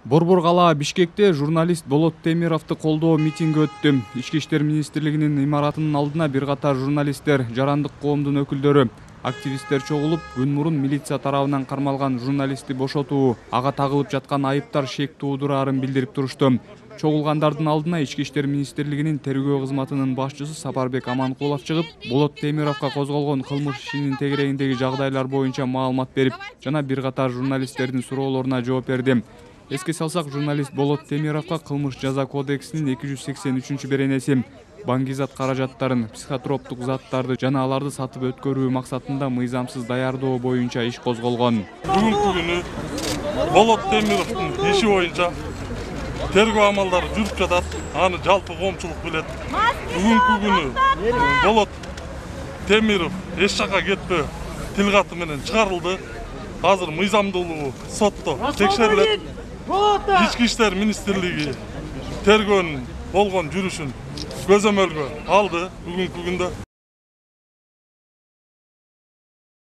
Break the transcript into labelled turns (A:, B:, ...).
A: Борбор калаа Бишкекте журналист Болот Темировду колдоо митинги өттү. Ички иштер министрлигинин имаратынын алдына бир катар журналисттер, жарандык коомдун өкүлдөрү, активисттер чогулуп, күн мурун милиция тарабынан кармалган журналистти бошотуу, ага тагылып жаткан айыптар шек туудураарын билдирип турушту. Чогулгандардын алдына Ички иштер министрлигинин тергөө кызматынын башчысы Сапарбек Аманкулов чыгып, Болот Темировго козголгон кылмыш ишинин тегерегиндеги жагдайлар боюнча маалымат берип, жана бир катар журналисттердин суроолоруна жооп берди. Эске салсак, журналист Болот Темировго кылмыш жаза кодексинин 283-беренеси баңгизат каражаттарын, психотроптук заттарды жана аларды сатып өткөрүү максатында мыйзамсыз даярдоо боюнча иш козголгон.
B: Бүгүнкү күнү Болот Темировдун иши боюнча тергөө амалдары жүрүп жатат. Аны жалпы коомчулук билет. Бүгүнкү күнү Болот Темиров эч жакка кетпөө тил каты менен чыгарылды. Азыр мыйзамдуулугу сотто текшерилет. Ички иштер министрлиги тергөөнүн болгон жүрүшүн көзөмөлгө алды бүгүнкү күндө.